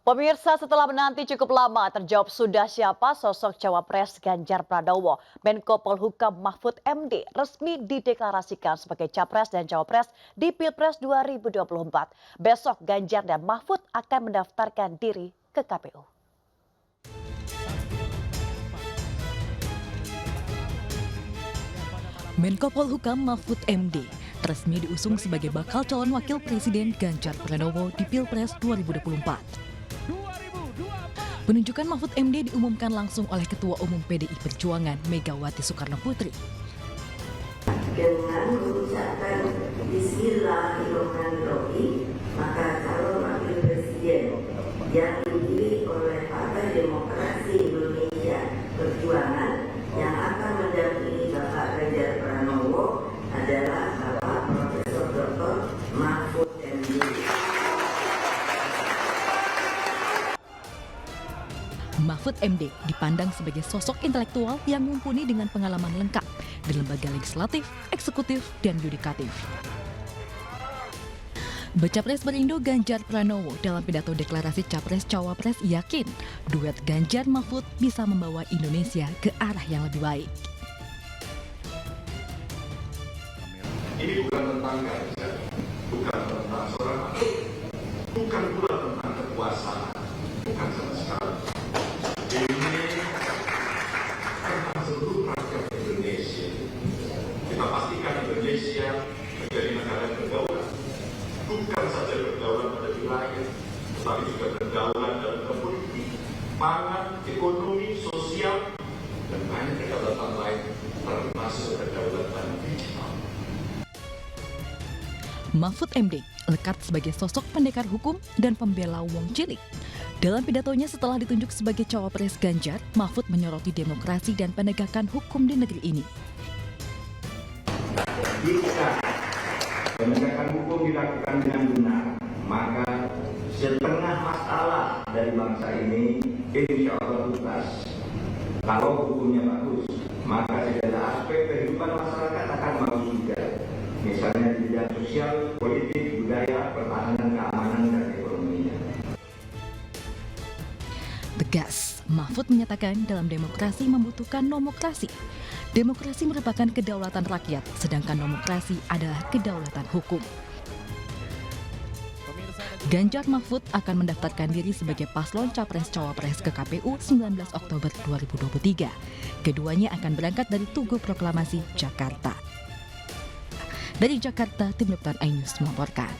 Pemirsa, setelah menanti cukup lama, terjawab sudah siapa sosok cawapres Ganjar Pranowo. Menko Polhukam Mahfud MD resmi dideklarasikan sebagai capres dan cawapres di Pilpres 2024. Besok Ganjar dan Mahfud akan mendaftarkan diri ke KPU. Menko Polhukam Mahfud MD resmi diusung sebagai bakal calon wakil presiden Ganjar Pranowo di Pilpres 2024. Penunjukan Mahfud MD diumumkan langsung oleh Ketua Umum PDI Perjuangan Megawati Soekarnoputri. Dengan mengucapkan Bismillahirrahmanirrahim, maka calon wakil presiden yang dipilih oleh Partai Demokrasi Indonesia Perjuangan yang akan mendampingi Bapak Ganjar Pranowo adalah Bapak Profesor Dr. Mahfud MD. Mahfud MD dipandang sebagai sosok intelektual yang mumpuni dengan pengalaman lengkap di lembaga legislatif, eksekutif, dan yudikatif. Bacapres Perindo Ganjar Pranowo dalam pidato deklarasi Capres-Cawapres yakin duet Ganjar Mahfud bisa membawa Indonesia ke arah yang lebih baik. Ini bukan tentang Ganjar, bukan tentang seorang anak, bukan pula tentang kekuasaan, bukan sama sekali. Ini tentang seluruh rakyat Indonesia. Kita pastikan Indonesia menjadi negara yang berdaulat, bukan saja berdaulat pada wilayah, tetapi juga berdaulat dalam politik, pangan, ekonomi, sosial, dan banyak kedaulatan lain, termasuk kedaulatan digital. Mahfud MD lekat sebagai sosok pendekar hukum dan pembela wong cilik. Dalam pidatonya setelah ditunjuk sebagai cawapres Ganjar, Mahfud menyoroti demokrasi dan penegakan hukum di negeri ini. Jika penegakan hukum dilakukan dengan benar, maka setengah masalah dari bangsa ini insya Allah tuntas. Kalau hukumnya bagus, maka segala aspek kehidupan masyarakat akan bagus juga. Misalnya di bidang sosial, politik, budaya, pertahanan, keamanan, dan ekonominya. Tegas, Mahfud menyatakan dalam demokrasi membutuhkan nomokrasi. Demokrasi merupakan kedaulatan rakyat, sedangkan nomokrasi adalah kedaulatan hukum. Ganjar Mahfud akan mendaftarkan diri sebagai paslon Capres-Cawapres ke KPU 19 Oktober 2023. Keduanya akan berangkat dari Tugu Proklamasi, Jakarta. Dari Jakarta, Tim Liputan iNews melaporkan.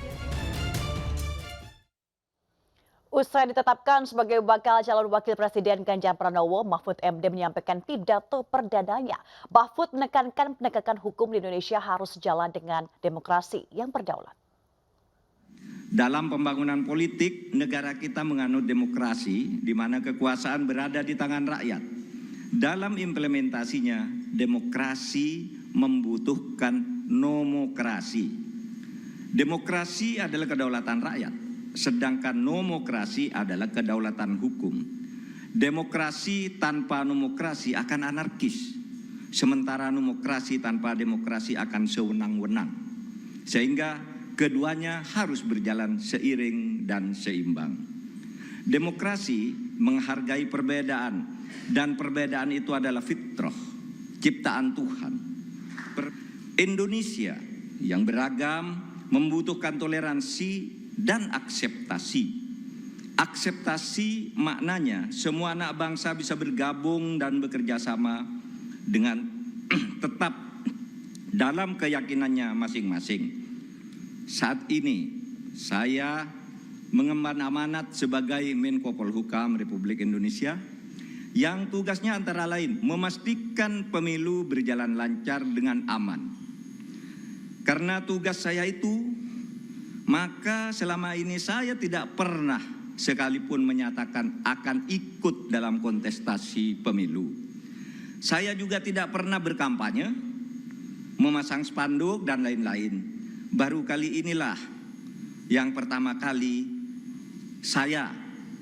Usai ditetapkan sebagai bakal calon wakil presiden Ganjar Pranowo, Mahfud MD menyampaikan pidato perdananya. Mahfud menekankan penegakan hukum di Indonesia harus sejalan dengan demokrasi yang berdaulat. Dalam pembangunan politik, negara kita menganut demokrasi di mana kekuasaan berada di tangan rakyat. Dalam implementasinya, demokrasi membutuhkan nomokrasi. Demokrasi adalah kedaulatan rakyat, sedangkan nomokrasi adalah kedaulatan hukum. Demokrasi tanpa nomokrasi akan anarkis, sementara nomokrasi tanpa demokrasi akan sewenang-wenang. Sehingga keduanya harus berjalan seiring dan seimbang. Demokrasi menghargai perbedaan, dan perbedaan itu adalah fitrah, ciptaan Tuhan. Indonesia yang beragam membutuhkan toleransi dan akseptasi. Akseptasi maknanya semua anak bangsa bisa bergabung dan bekerja sama dengan tetap dalam keyakinannya masing-masing. Saat ini saya mengemban amanat sebagai Menko Polhukam Republik Indonesia yang tugasnya antara lain memastikan pemilu berjalan lancar dengan aman. Karena tugas saya itu, maka selama ini saya tidak pernah sekalipun menyatakan akan ikut dalam kontestasi pemilu. Saya juga tidak pernah berkampanye, memasang spanduk dan lain-lain. Baru kali inilah yang pertama kali saya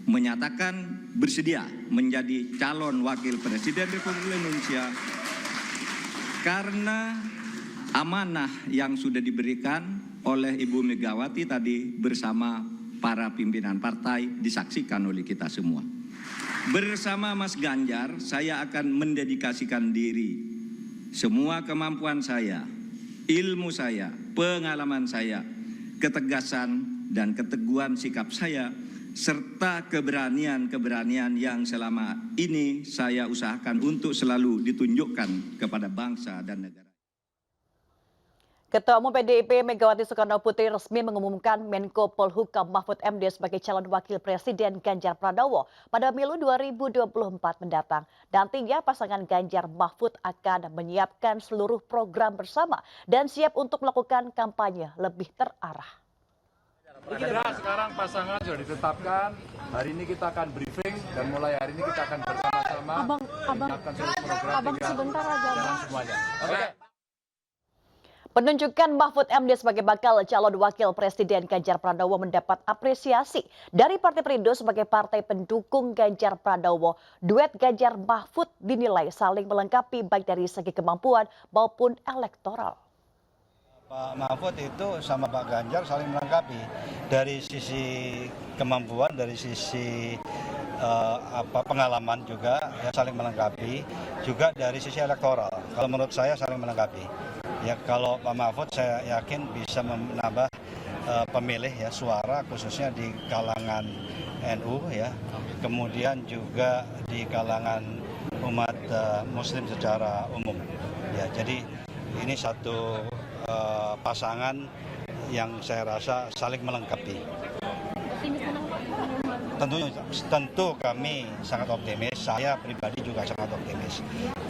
menyatakan bersedia menjadi calon wakil presiden Republik Indonesia karena amanah yang sudah diberikan oleh Ibu Megawati tadi bersama para pimpinan partai disaksikan oleh kita semua. Bersama Mas Ganjar, saya akan mendedikasikan diri, semua kemampuan saya, ilmu saya, pengalaman saya, ketegasan dan keteguhan sikap saya, serta keberanian-keberanian yang selama ini saya usahakan untuk selalu ditunjukkan kepada bangsa dan negara. Ketua Umum PDIP Megawati Soekarno Putri resmi mengumumkan Menko Polhukam Mahfud MD sebagai calon wakil presiden Ganjar Pranowo pada Pemilu 2024 mendatang. Nantinya pasangan Ganjar Mahfud akan menyiapkan seluruh program bersama dan siap untuk melakukan kampanye lebih terarah. Nah, sekarang pasangan sudah ditetapkan. Hari ini kita akan briefing dan mulai hari ini kita akan bersama-sama menyiapkan seluruh program sebentar aja, jalan semuanya. Oke. Penunjukan Mahfud MD sebagai bakal calon wakil presiden Ganjar Pranowo mendapat apresiasi dari Partai Perindo sebagai partai pendukung Ganjar Pranowo. Duet Ganjar Mahfud dinilai saling melengkapi baik dari segi kemampuan maupun elektoral. Pak Mahfud itu sama Pak Ganjar saling melengkapi dari sisi kemampuan, dari sisi pengalaman juga ya, saling melengkapi, juga dari sisi elektoral. Kalau menurut saya saling melengkapi. Ya kalau Pak Mahfud saya yakin bisa menambah pemilih ya suara khususnya di kalangan NU ya, kemudian juga di kalangan umat Muslim secara umum. Ya jadi ini satu pasangan yang saya rasa saling melengkapi. Tentu kami sangat optimis, saya pribadi juga sangat optimis.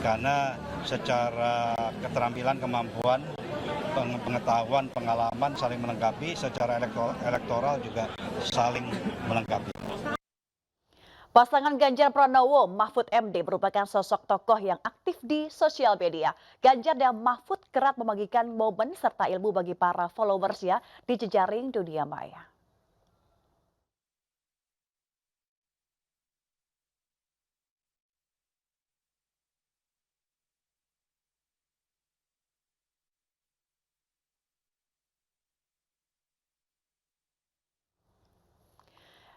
Karena secara keterampilan, kemampuan, pengetahuan, pengalaman saling melengkapi, secara elektoral juga saling melengkapi. Pasangan Ganjar Pranowo Mahfud MD merupakan sosok tokoh yang aktif di sosial media. Ganjar dan Mahfud kerap membagikan momen serta ilmu bagi para followersnya di jejaring dunia maya.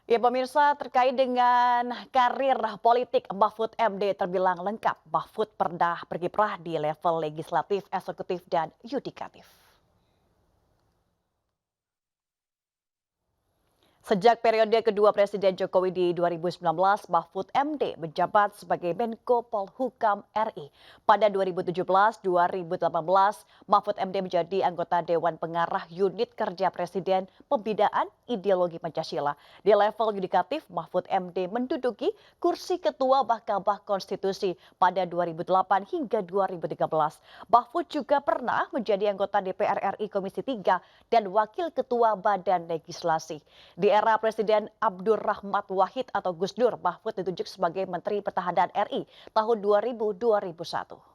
Ya pemirsa, terkait dengan karir politik Mahfud MD terbilang lengkap. Mahfud pernah berkiprah di level legislatif, eksekutif, dan yudikatif. Sejak periode kedua Presiden Jokowi di 2019, Mahfud MD menjabat sebagai Menko Polhukam RI. Pada 2017-2018, Mahfud MD menjadi anggota Dewan Pengarah Unit Kerja Presiden Pembinaan Ideologi Pancasila. Di level yudikatif, Mahfud MD menduduki kursi Ketua Mahkamah Konstitusi pada 2008 hingga 2013. Mahfud juga pernah menjadi anggota DPR RI Komisi 3 dan Wakil Ketua Badan Legislasi. Di era Presiden Abdurrahman Wahid atau Gus Dur, Mahfud ditunjuk sebagai Menteri Pertahanan RI tahun 2000-2001.